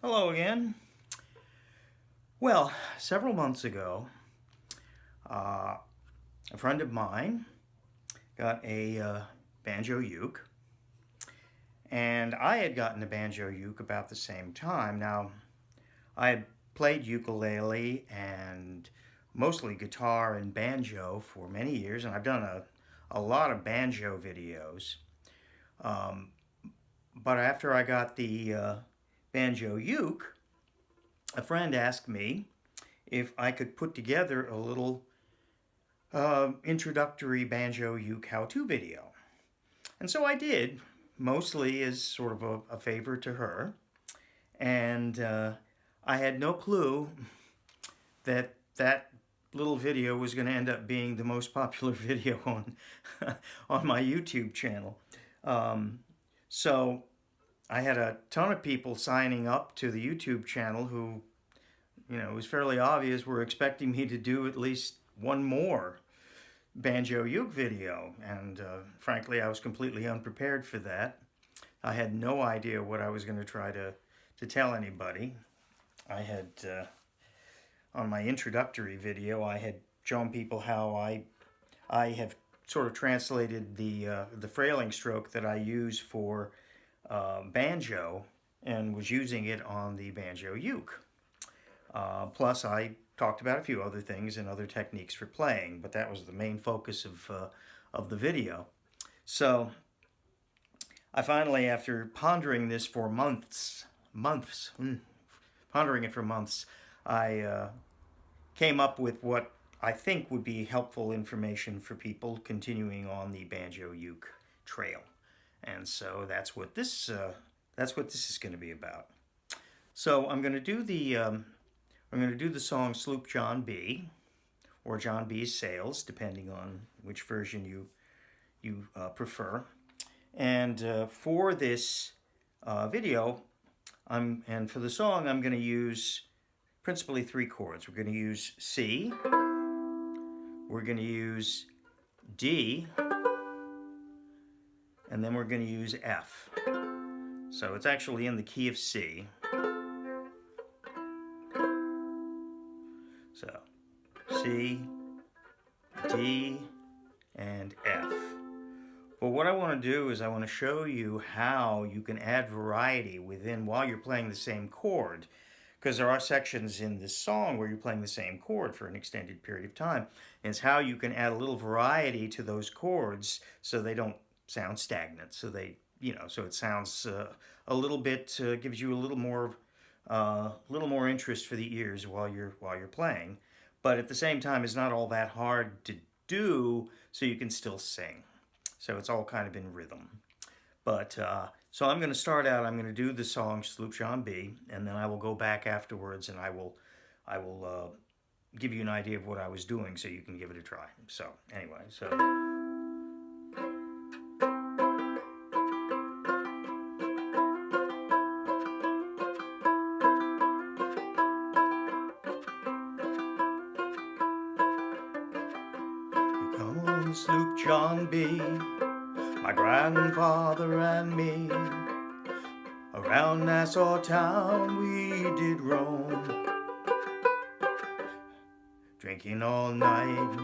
Hello again. Well, several months ago, a friend of mine got a Banjo Uke, and I had gotten a Banjo Uke about the same time. Now, I had played ukulele and mostly guitar and banjo for many years, and I've done a lot of banjo videos. Um, but after I got the Banjo Uke, a friend asked me if I could put together a little introductory Banjo Uke how-to video. And so I did, mostly as sort of a favor to her. And I had no clue that that little video was going to end up being the most popular video on my YouTube channel. So I had a ton of people signing up to the YouTube channel who, it was fairly obvious were expecting me to do at least one more Banjo Uke video. And frankly, I was completely unprepared for that. I had no idea what I was going to try to tell anybody. I had, on my introductory video, I had shown people how I have sort of translated the frailing stroke that I use for banjo and was using it on the Banjo Uke. Plus, I talked about a few other things and other techniques for playing, but that was the main focus of the video. So, I finally, after pondering this for pondering it for months, I came up with what I think would be helpful information for people continuing on the Banjo Uke trail. And so that's what this is going to be about. So I'm going to do the song Sloop John B, or John B's Sails, depending on which version you prefer. And for this video, and for the song, I'm going to use principally three chords. We're going to use C, we're going to use D, and then we're going to use F. So it's actually in the key of C. So C, D, and F. But what I want to do is I want to show you how you can add variety while you're playing the same chord. Because there are sections in this song where you're playing the same chord for an extended period of time. And it's how you can add a little variety to those chords so they don't sound stagnant. So so it sounds a little bit, gives you a little more interest for the ears while you're playing. But at the same time, it's not all that hard to do, so you can still sing. So it's all kind of in rhythm. But so I'm going to start out. I'm going to do the song Sloop John B, and then I will go back afterwards, and I will give you an idea of what I was doing, so you can give it a try. So anyway, so. Come on, Sloop John B, my grandfather and me, around Nassau town we did roam, drinking all night,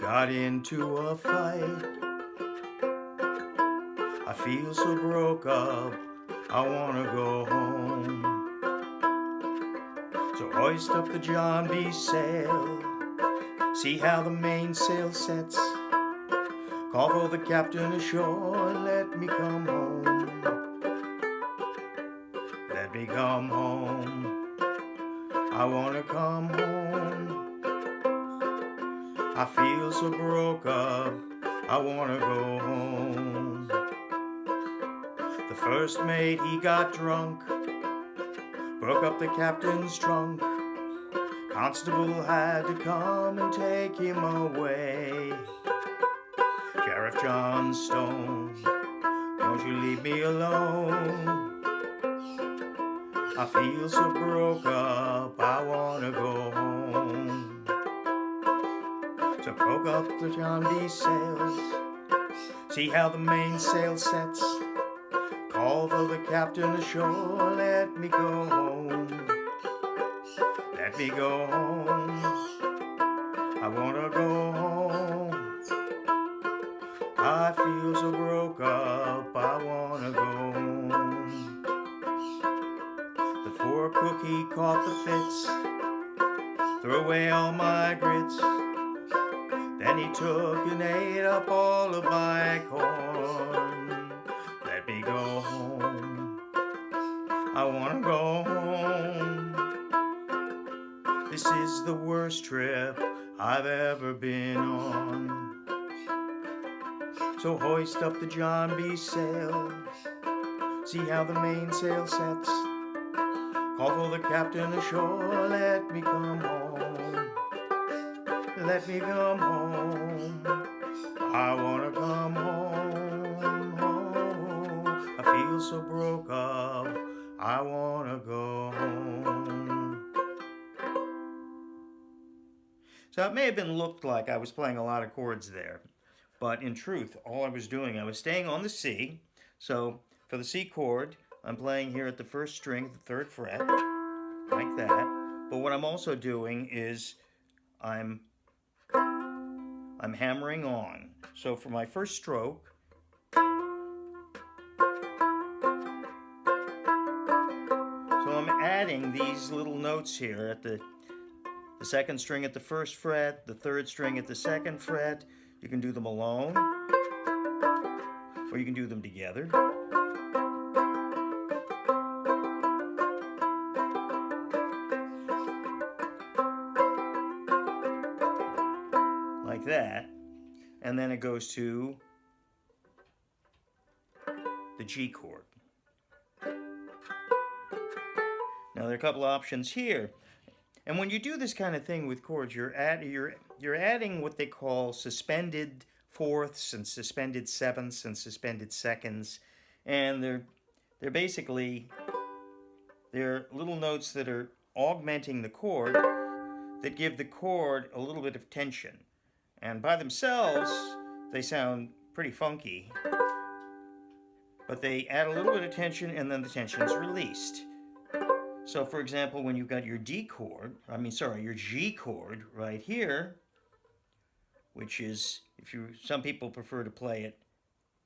got into a fight. I feel so broke up, I wanna go home. So hoist up the John B sail, see how the mainsail sets. Call for the captain ashore, let me come home. Let me come home. I wanna come home. I feel so broke up, I wanna go home. The first mate, he got drunk, broke up the captain's trunk. Constable had to come and take him away. Sheriff John Stone, don't you leave me alone. I feel so broke up, I wanna go home. So poke up the John B sails, see how the mainsail sets. Call Call for the captain ashore, let me go home. Let me go home. I wanna go home. I feel so broke up, I wanna go home. The poor cookie caught the fits, threw away all my grits. Then he took and ate up all of my corn. Let me go home. I wanna go home. This is the worst trip I've ever been on. So hoist up the John B sail, see how the mainsail sets. Call for the captain ashore, let me come home. Let me come home. I wanna come home, home. I feel so broke up, I wanna go home. So it may have been looked like I was playing a lot of chords there, but in truth, all I was doing, I was staying on the C. So for the C chord, I'm playing here at the first string, the 3rd fret, like that. But what I'm also doing is I'm hammering on. So for my first stroke, so I'm adding these little notes here at the 2nd string at the 1st fret, the 3rd string at the 2nd fret. You can do them alone, or you can do them together. Like that. And then it goes to the G chord. Now there are a couple options here. And when you do this kind of thing with chords, you're adding what they call suspended fourths and suspended sevenths and suspended seconds. And they're basically, they're little notes that are augmenting the chord that give the chord a little bit of tension. And by themselves, they sound pretty funky. But they add a little bit of tension and then the tension is released. So for example, when you've got your G chord right here, which is, some people prefer to play it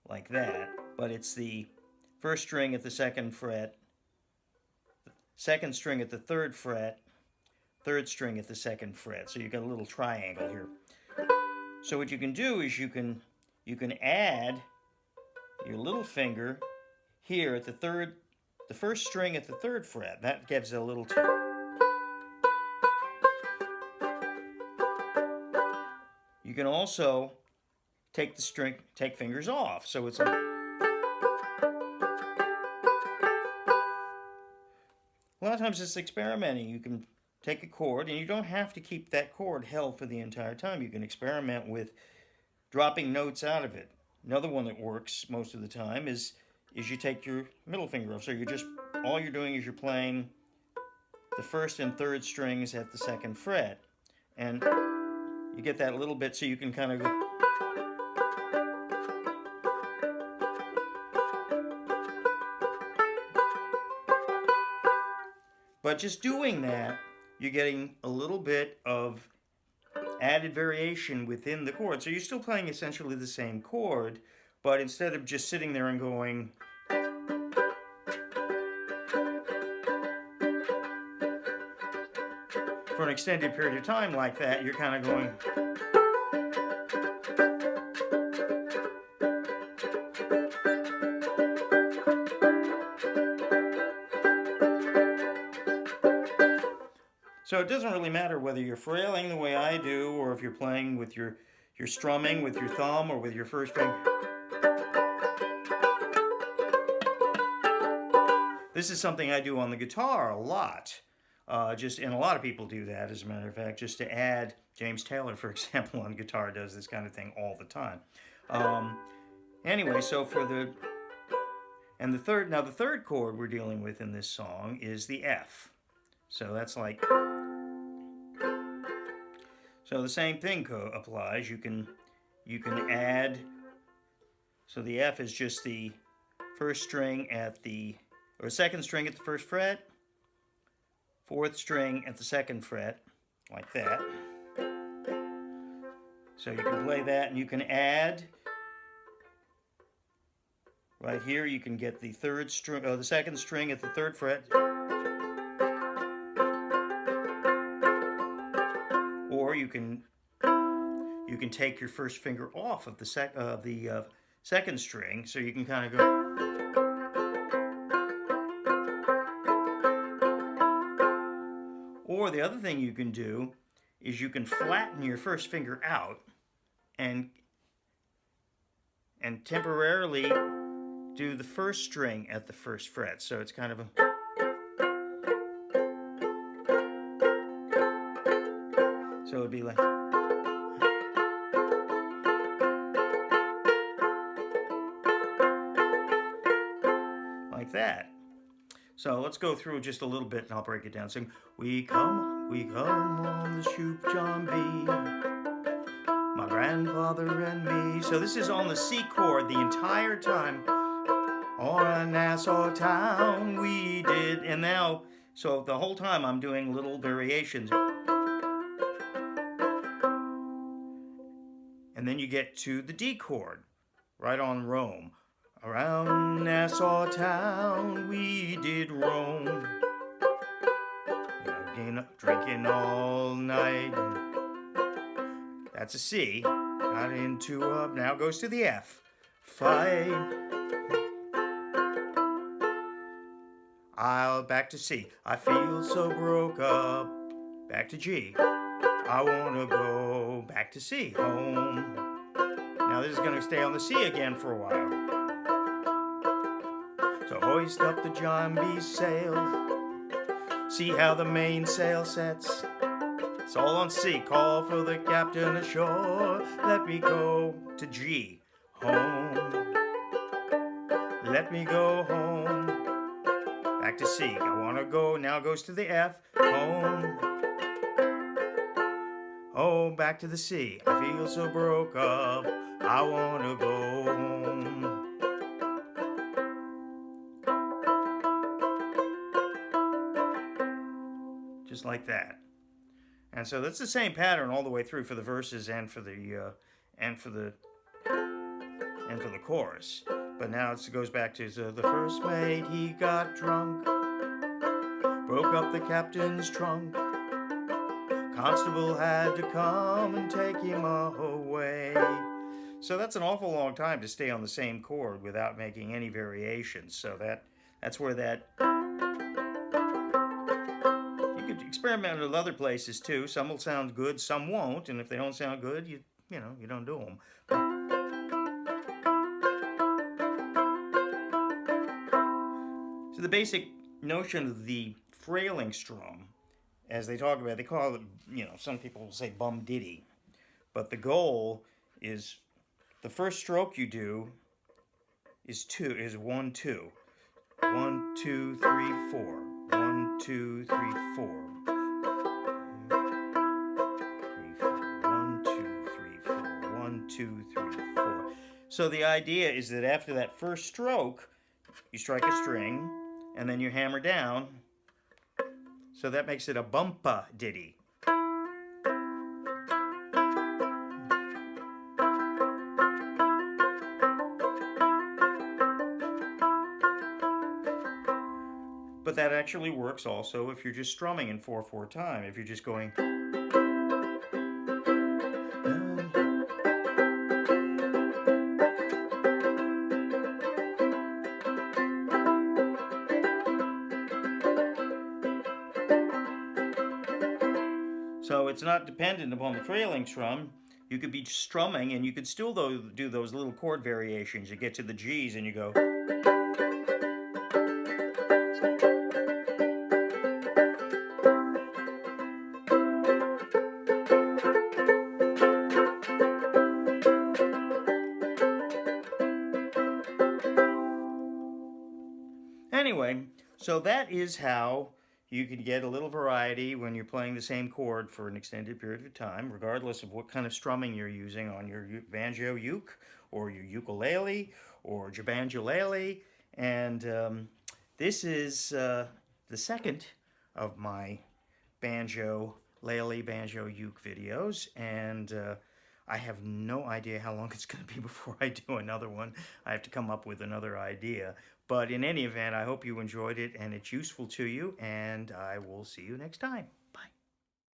like that, but it's the 1st string at the 2nd fret, 2nd string at the 3rd fret, 3rd string at the 2nd fret. So you've got a little triangle here. So what you can do is you can add your little finger here at the 1st string at the 3rd fret. That gives it a little You can also take fingers off. So it's like, a lot of times it's experimenting. You can take a chord, and you don't have to keep that chord held for the entire time. You can experiment with dropping notes out of it. Another one that works most of the time is you take your middle finger off. So all you're doing is you're playing the 1st and 3rd strings at the 2nd fret. And you get that little bit so you can kind of go. But just doing that, you're getting a little bit of added variation within the chord. So you're still playing essentially the same chord, but instead of just sitting there and going for an extended period of time like that, you're kind of going. So it doesn't really matter whether you're frailing the way I do, or if you're playing with your strumming with your thumb or with your first finger. This is something I do on the guitar a lot. And a lot of people do that, as a matter of fact, just to add. James Taylor, for example, on guitar does this kind of thing all the time. Anyway, so the third chord we're dealing with in this song is the F. So that's like, so the same thing applies. You can add, so the F is just the first string at the, or second string at the first fret, fourth string at the second fret, like that. So you can play that, and you can add. Right here, you can get the third string, the second string at the third fret, or you can take your first finger off of the second string, so you can kind of go. Or the other thing you can do is you can flatten your first finger out and temporarily do the first string at the first fret. So it's kind of a... So it'd be like... like that. So let's go through just a little bit and I'll break it down. Sing, we come on the Sloop John B, my grandfather and me. So this is on the C chord the entire time. On Nassau town we did, and now, so the whole time I'm doing little variations. And then you get to the D chord, right on Rome. Around Nassau town we did roam, drinking all night. That's a C. Got into a, now goes to the F. Fight. I'll back to C. I feel so broke up. Back to G. I wanna go back to C. Home. Now this is gonna stay on the C again for a while. So hoist up the John B sail. See how the mainsail sets. It's all on C. Call for the captain ashore. Let me go to G. Home. Let me go home. Back to C. I want to go. Now goes to the F. Home. Oh, back to the C. I feel so broke up. I want to go home. Just like that. And so that's the same pattern all the way through for the verses and for the chorus. But now it goes back to the first mate, he got drunk, broke up the captain's trunk. Constable had to come and take him away. So that's an awful long time to stay on the same chord without making any variations. So that's where that... You could experiment with other places too. Some will sound good, some won't. And if they don't sound good, you don't do them. So the basic notion of the frailing strum, as they talk about it, they call it, some people will say bum ditty. But the goal is the first stroke you do is 1, 2. 1, 2, 3, 4. 1, 2, 3, 4. 1, 2, 3, 4. 1, 2, 3, 4. So the idea is that after that first stroke, you strike a string, and then you hammer down. So that makes it a bumpa ditty. But that actually works also if you're just strumming in 4/4 time. If you're just going... So it's not dependent upon the frailing strum. You could be strumming and you could still do those little chord variations. You get to the G's and you go... Anyway, so that is how you can get a little variety when you're playing the same chord for an extended period of time, regardless of what kind of strumming you're using on your banjo uke, or your ukulele, or your banjolele, And this is the second of my Banjo Uke videos, and I have no idea how long it's going to be before I do another one. I have to come up with another idea. But in any event, I hope you enjoyed it and it's useful to you, and I will see you next time.